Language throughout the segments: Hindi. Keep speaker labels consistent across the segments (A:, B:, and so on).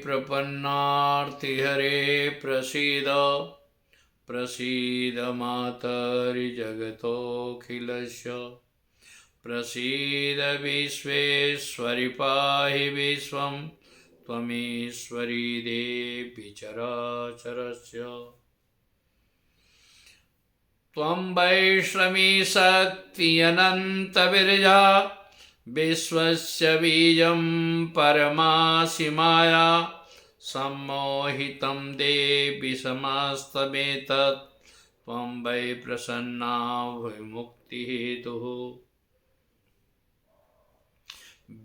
A: प्रपन्नार्तिहरे प्रसीद प्रसीद मातरि जगतोऽखिलस्य प्रसीद विश्वेश्वरि पाहि विश्वं त्वमीश्वरी देवी चराचरस्य त्वं वैष्णवी शक्ति अनन्तविरजा विश्वस्य बीजं परमासि माया सम्मोहितं देवि समस्तमेतत् त्वं वै प्रसन्ना विमुक्तिहेतुः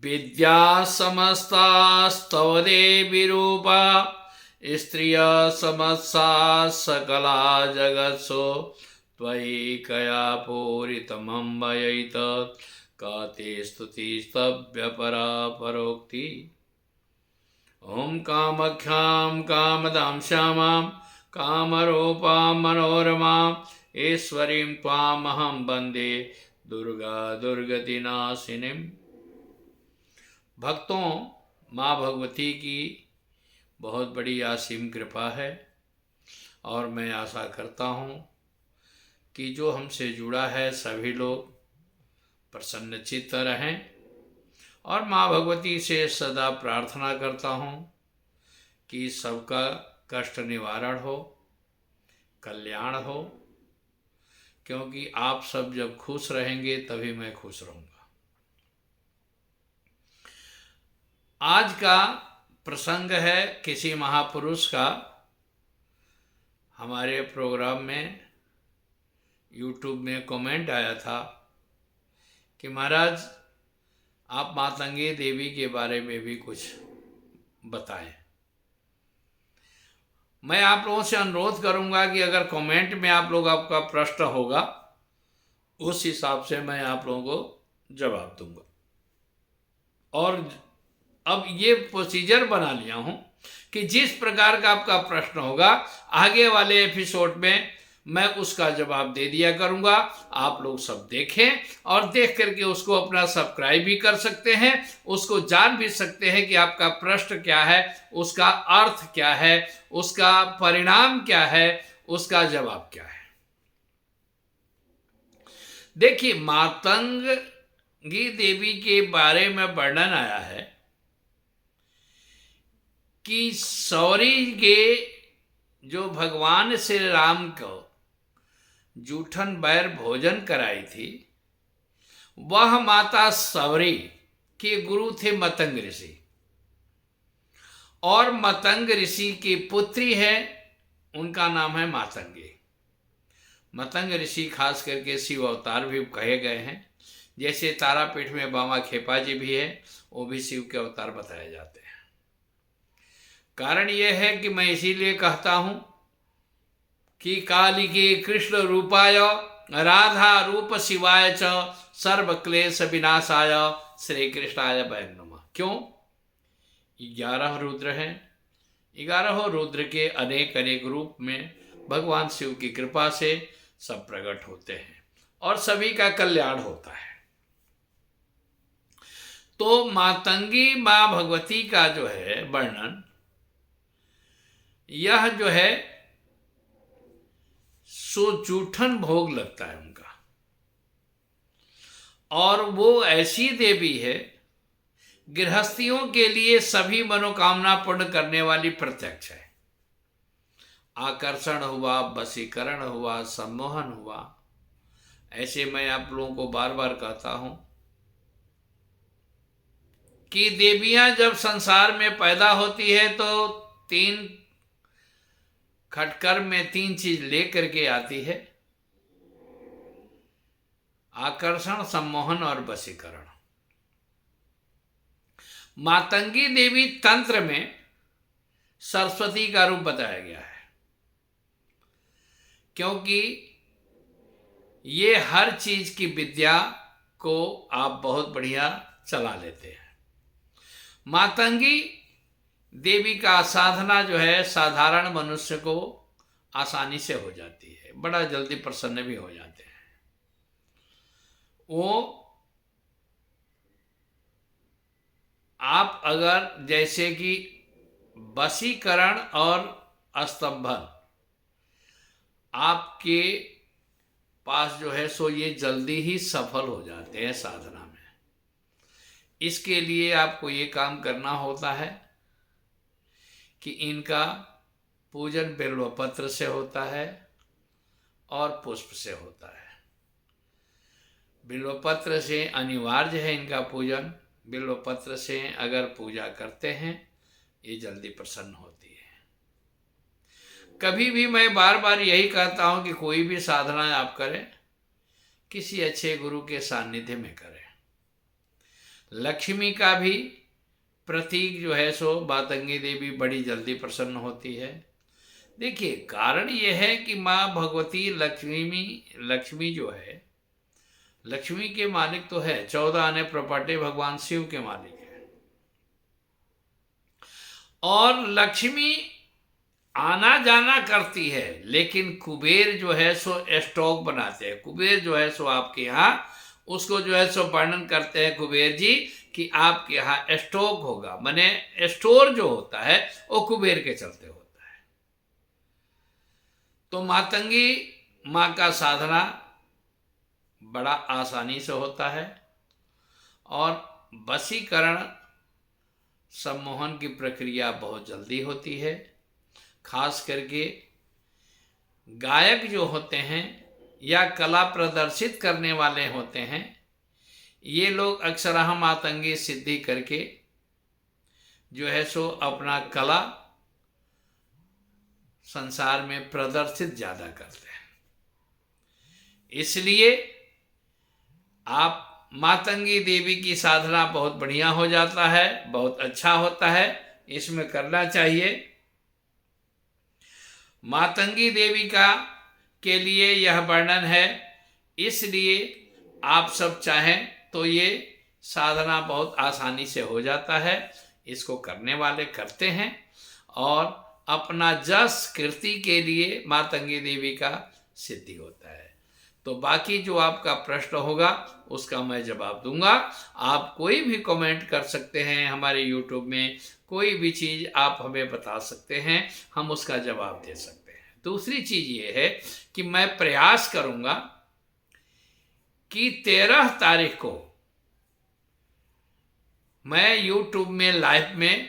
A: विद्या समस्तास्तव देवी रूपा स्त्रियः समस्ता सकला जगत्सु त्वयि कया पूरितमम्बयैतत् का ते स्तुतिस्तव्यपरा परोक्ति। ॐ कामाख्यां कामदां श्यामां कामरूपां मनोरमां ईश्वरीं त्वामहं वन्दे दुर्गा दुर्गतिनाशिनीं। भक्तों, माँ भगवती की बहुत बड़ी असीम कृपा है और मैं आशा करता हूँ कि जो हमसे जुड़ा है सभी लोग प्रसन्नचित्त रहें और माँ भगवती से सदा प्रार्थना करता हूँ कि सबका कष्ट निवारण हो, कल्याण हो, क्योंकि आप सब जब खुश रहेंगे तभी मैं खुश रहूँगा। आज का प्रसंग है किसी महापुरुष का। हमारे प्रोग्राम में YouTube में कमेंट आया था कि महाराज आप मातंगी देवी के बारे में भी कुछ बताएं। मैं आप लोगों से अनुरोध करूंगा कि अगर कमेंट में आप लोग आपका प्रश्न होगा उस हिसाब से मैं आप लोगों को जवाब दूंगा। और अब ये प्रोसीजर बना लिया हूं कि जिस प्रकार का आपका प्रश्न होगा आगे वाले एपिसोड में मैं उसका जवाब दे दिया करूंगा। आप लोग सब देखें और देख करके उसको अपना सब्सक्राइब भी कर सकते हैं, उसको जान भी सकते हैं कि आपका प्रश्न क्या है, उसका अर्थ क्या है, उसका परिणाम क्या है, उसका जवाब क्या है। देखिए, मातंगी देवी के बारे में वर्णन आया है कि सौरी के जो भगवान श्री राम को जूठन बैर भोजन कराई थी, वह माता सौरी के गुरु थे मतंग ऋषि, और मतंग ऋषि की पुत्री है, उनका नाम है मातंगी। मतंग ऋषि खास करके शिव अवतार भी कहे गए हैं, जैसे तारापीठ में बामा खेपा जी भी है, वो भी शिव के अवतार बताए जाते हैं। कारण यह है कि मैं इसीलिए कहता हूं कि काली के कृष्ण रूपाय राधा रूप शिवाय च सर्व क्लेश विनाशाय श्री कृष्णाय वै नमः। क्यों? 11 रुद्र हैं, 11 रुद्र के अनेक अनेक रूप में भगवान शिव की कृपा से सब प्रकट होते हैं और सभी का कल्याण होता है। तो मातंगी माँ भगवती का जो है वर्णन, यह जो है सो जूठन भोग लगता है उनका, और वो ऐसी देवी है गृहस्थियों के लिए सभी मनोकामना पूर्ण करने वाली प्रत्यक्ष है। आकर्षण हुआ, वशीकरण हुआ, सम्मोहन हुआ, ऐसे मैं आप लोगों को बार बार कहता हूं कि देवियां जब संसार में पैदा होती है तो 3 खटकर में 3 चीज लेकर के आती है: आकर्षण, सम्मोहन और वशीकरण। मातंगी देवी तंत्र में सरस्वती का रूप बताया गया है, क्योंकि ये हर चीज की विद्या को आप बहुत बढ़िया चला लेते हैं। मातंगी देवी का साधना जो है साधारण मनुष्य को आसानी से हो जाती है, बड़ा जल्दी प्रसन्न भी हो जाते हैं। वो आप अगर जैसे कि वशीकरण और स्तंभन आपके पास जो है सो ये जल्दी ही सफल हो जाते हैं साधना में। इसके लिए आपको ये काम करना होता है कि इनका पूजन बिल्वपत्र से होता है और पुष्प से होता है। बिल्वपत्र से अनिवार्य है इनका पूजन। बिल्वपत्र से अगर पूजा करते हैं ये जल्दी प्रसन्न होती है। कभी भी मैं बार बार यही कहता हूँ कि कोई भी साधना आप करें किसी अच्छे गुरु के सानिध्य में करें। लक्ष्मी का भी प्रतीक जो है सो मातंगी देवी बड़ी जल्दी प्रसन्न होती है। देखिए कारण यह है कि माँ भगवती लक्ष्मी जो है, लक्ष्मी के मालिक तो है, 14 आने प्रपाटे भगवान शिव के मालिक है। और लक्ष्मी आना जाना करती है, लेकिन कुबेर जो है सो स्टॉक बनाते हैं। कुबेर जो है सो आपके यहाँ उसको जो है सो वर्णन करते हैं कुबेर जी कि आपके यहाँ स्टॉक होगा, माने स्टोर जो होता है वो कुबेर के चलते होता है। तो मातंगी माँ का साधना बड़ा आसानी से होता है और वशीकरण सम्मोहन की प्रक्रिया बहुत जल्दी होती है। खास करके गायक जो होते हैं या कला प्रदर्शित करने वाले होते हैं, ये लोग अक्सर मातंगी सिद्धि करके जो है सो अपना कला संसार में प्रदर्शित ज़्यादा करते हैं। इसलिए आप मातंगी देवी की साधना बहुत बढ़िया हो जाता है, बहुत अच्छा होता है, इसमें करना चाहिए। मातंगी देवी का के लिए यह वर्णन है, इसलिए आप सब चाहें तो ये साधना बहुत आसानी से हो जाता है। इसको करने वाले करते हैं और अपना जस कीर्ति के लिए मातंगी देवी का सिद्धि होता है। तो बाकी जो आपका प्रश्न होगा उसका मैं जवाब दूंगा। आप कोई भी कमेंट कर सकते हैं हमारे YouTube में, कोई भी चीज़ आप हमें बता सकते हैं, हम उसका जवाब दे सकते हैं। दूसरी चीज़ ये है कि मैं प्रयास करूंगा कि 13 तारीख को मैं YouTube में लाइव में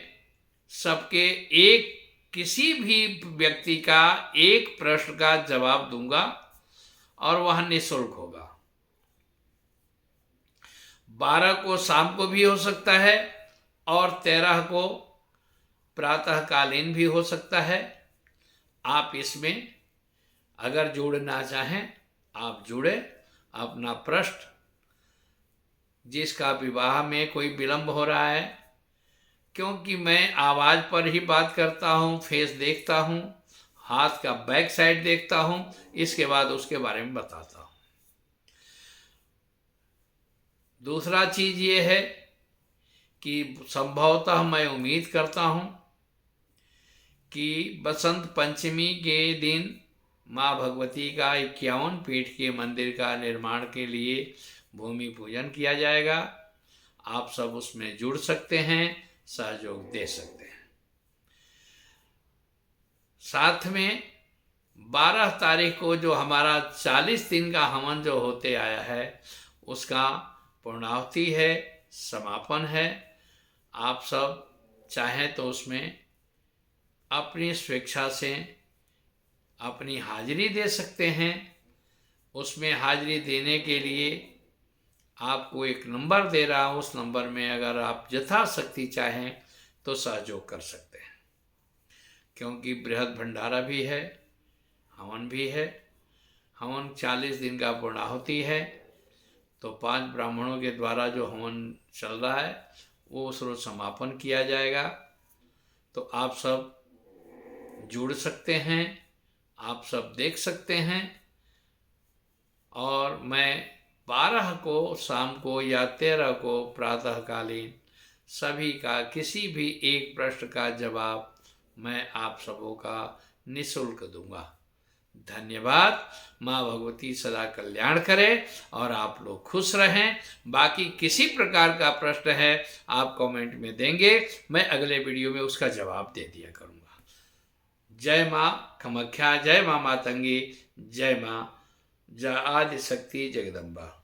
A: सबके किसी भी व्यक्ति का एक प्रश्न का जवाब दूंगा और वह निःशुल्क होगा। 12 को शाम को भी हो सकता है और 13 को प्रातःकालीन भी हो सकता है। आप इसमें अगर जुड़ना चाहें आप जुड़े। अपना प्रश्न, जिसका विवाह में कोई विलंब हो रहा है, क्योंकि मैं आवाज़ पर ही बात करता हूँ, फेस देखता हूँ, हाथ का बैक साइड देखता हूँ, इसके बाद उसके बारे में बताता हूँ। दूसरा चीज़ ये है कि संभवतः मैं उम्मीद करता हूँ कि बसंत पंचमी के दिन माँ भगवती का 51 फीट के मंदिर का निर्माण के लिए भूमि पूजन किया जाएगा। आप सब उसमें जुड़ सकते हैं, सहयोग दे सकते हैं। साथ में 12 तारीख को जो हमारा 40 दिन का हवन जो होते आया है उसका पूर्णाहुति है, समापन है। आप सब चाहें तो उसमें अपनी स्वेच्छा से अपनी हाजिरी दे सकते हैं। उसमें हाजिरी देने के लिए आपको एक नंबर दे रहा हूँ, उस नंबर में अगर आप यथाशक्ति चाहें तो सहयोग कर सकते हैं, क्योंकि बृहद भंडारा भी है, हवन भी है। हवन 40 दिन का पूर्णाहुति है, तो 5 ब्राह्मणों के द्वारा जो हवन चल रहा है वो उस रोज समापन किया जाएगा। तो आप सब जुड़ सकते हैं, आप सब देख सकते हैं। और मैं 12 को शाम को या 13 को प्रातःकालीन सभी का किसी भी एक प्रश्न का जवाब मैं आप सबों का निःशुल्क दूंगा। धन्यवाद। माँ भगवती सदा कल्याण करे और आप लोग खुश रहें। बाकी किसी प्रकार का प्रश्न है आप कमेंट में देंगे, मैं अगले वीडियो में उसका जवाब दे दिया करूँगा। जय माँ कामाख्या, जय माँ मातंगी, जय माँ आदिशक्ति जगदम्बा।